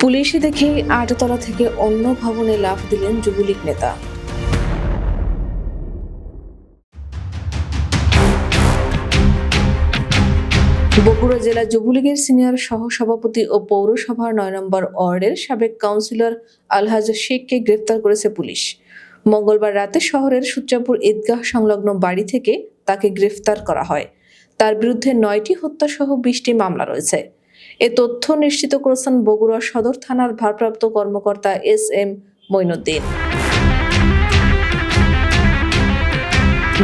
পুলিশে দেখে ৮ তলা থেকে অন্য ভবনে লাফ দিলেন যুবলীগ নেতা। বগুড়া জেলা যুবলীগের সিনিয়র সহসভাপতি ও পৌরসভার ৯ নম্বর ওয়ার্ডের সাবেক কাউন্সিলর আলহাজ শেখকে গ্রেফতার করেছে পুলিশ। মঙ্গলবার রাতে শহরের সূত্রাপুর ঈদগাহ সংলগ্ন বাড়ি থেকে তাকে গ্রেফতার করা হয়। তার বিরুদ্ধে ৯টি হত্যাসহ ২০টি মামলা রয়েছে। এ তথ্য নিশ্চিত করেছেন বগুড়া সদর থানার ভারপ্রাপ্ত কর্মকর্তা এস.এম. মঈনুদ্দিন।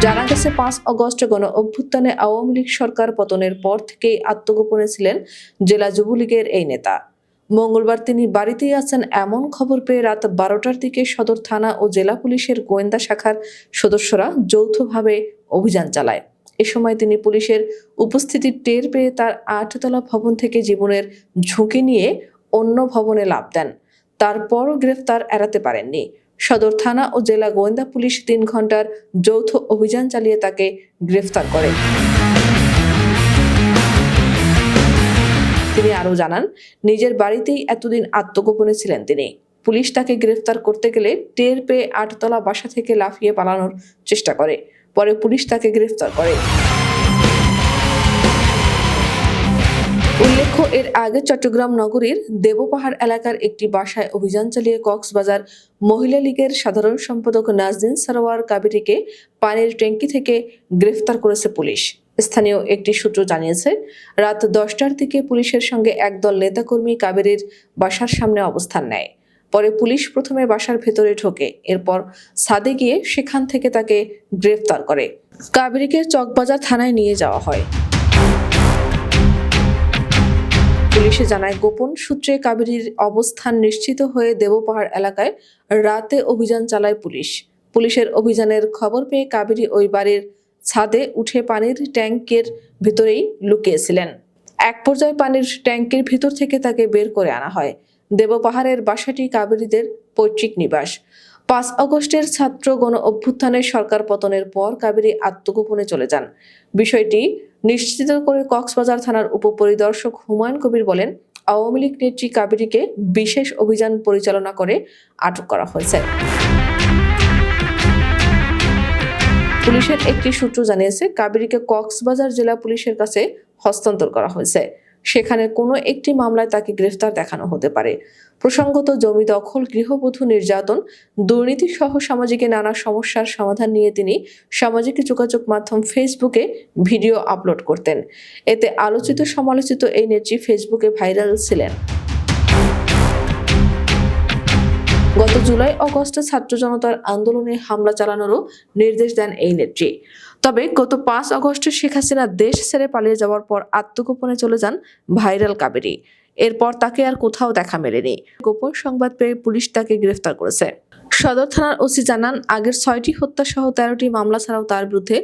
জানা গেছে ৫ আগস্ট গণ অভ্যুত্থানে আওয়ামী লীগ সরকার পতনের পর থেকেই আত্মগোপনে ছিলেন জেলা যুবলীগের এই নেতা। মঙ্গলবার তিনি বাড়িতেই আছেন এমন খবর পেয়ে রাত ১২টার দিকে সদর থানা ও জেলা পুলিশের গোয়েন্দা শাখার সদস্যরা যৌথভাবে অভিযান চালায়। এ সময় তিনি পুলিশের উপস্থিতি টের পেয়ে তার ৮ তলা ভবন থেকে জীবনের ঝুঁকি নিয়ে অন্য ভবনে লাফ দেন। তারপরও গ্রেফতার এড়াতে পারেননি। সদর থানা ও জেলা গোয়েন্দা পুলিশ ৩ ঘন্টার যৌথ অভিযান চালিয়ে তাকে গ্রেফতার করে। তিনি আরও জানান, নিজের বাড়িতেই এতদিন আত্মগোপনে ছিলেন তিনি। পুলিশ তাকে গ্রেফতার করতে গেলে টের পেয়ে ৮ তলা বাসা থেকে লাফিয়ে পালানোর চেষ্টা করে। পরে পুলিশ তাকে গ্রেফতার করে। উল্লেখ্য, এর আগে চট্টগ্রাম নগরীর দেবপাহাড় এলাকার একটি বাসায় অভিযান চালিয়ে কক্সবাজার মহিলা লীগের সাধারণ সম্পাদক নাজনীন সরোয়ার কাবেরীকে পানির ট্যাঙ্কি থেকে গ্রেফতার করেছে পুলিশ। স্থানীয় একটি সূত্র জানিয়েছে, রাত ১০টার দিকে পুলিশের সঙ্গে একদল নেতাকর্মী কাবেরীর বাসার সামনে অবস্থান নেয়। পরে পুলিশ প্রথমে বাসার ভেতরে ঢোকে, এরপর ছাদে গিয়ে সেখান থেকে তাকে গ্রেফতার করে। কাবেরীকে চকবাজার থানায় নিয়ে যাওয়া হয়। পুলিশে জানায়, গোপন সূত্রে কাবেরীর অবস্থান নিশ্চিত হয়ে দেবপাহাড় এলাকায় রাতে অভিযান চালায় পুলিশ। পুলিশের অভিযানের খবর পেয়ে কাবেরী ওই বাড়ির ছাদে উঠে পানির ট্যাঙ্কের ভিতরেই লুকিয়েছিলেন। এক পর্যায়ে পানির ট্যাঙ্কের ভিতর থেকে তাকে বের করে আনা হয়। দেবপাহাড়ের বাসাটি কাবেরীদের পৈতৃক নিবাস। ৫ আগস্টের ছাত্র গণ অভ্যুত্থানের সরকার পতনের পর কাবেরী আত্মগোপনে চলে যান। বিষয়টি নিশ্চিত করে কক্সবাজার থানার উপপরিদর্শক হুমায়ুন কবির বলেন, আওয়ামী লীগ নেত্রী কাবেরীকে বিশেষ অভিযান পরিচালনা করে আটক করা হয়েছে। পুলিশের একটি সূত্র জানিয়েছে, কাবেরীকে কক্সবাজার জেলা পুলিশের কাছে হস্তান্তর করা হয়েছে। সেখানে কোনো একটি মামলায় তাকে গ্রেফতার দেখানো হতে পারে। প্রসঙ্গত, জমি দখল, গৃহবধূ নির্যাতন, দুর্নীতি সহ সামাজিক নানা সমস্যার সমাধান নিয়ে তিনি সামাজিক যোগাযোগ মাধ্যম ফেসবুকে ভিডিও আপলোড করতেন। এতে আলোচিত সমালোচিত এই নেত্রী ফেসবুকে ভাইরাল ছিলেন। গত জুলাই-আগস্টে ছাত্র জনতার আন্দোলনে হামলা চালানোরও নির্দেশ দেন এই নেত্রী। তবে গত ৫ আগস্টে শেখ হাসিনা দেশ ছেড়ে পালিয়ে যাওয়ার পর আত্মগোপনে চলে যান ভাইরাল কাবেরী। এরপর তাকে আর কোথাও দেখা মেলেনি। গোপন সংবাদ পেয়ে পুলিশ তাকে গ্রেফতার করেছে। সদর থানার ওসি জানান, আগের ৬টি হত্যা সহ ১৩টি মামলা ছাড়াও তার বিরুদ্ধে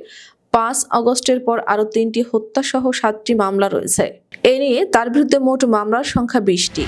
৫ আগস্টের পর আরও ৩টি হত্যা সহ ৭টি মামলা রয়েছে। এ নিয়ে তার বিরুদ্ধে মোট মামলার সংখ্যা ২০টি।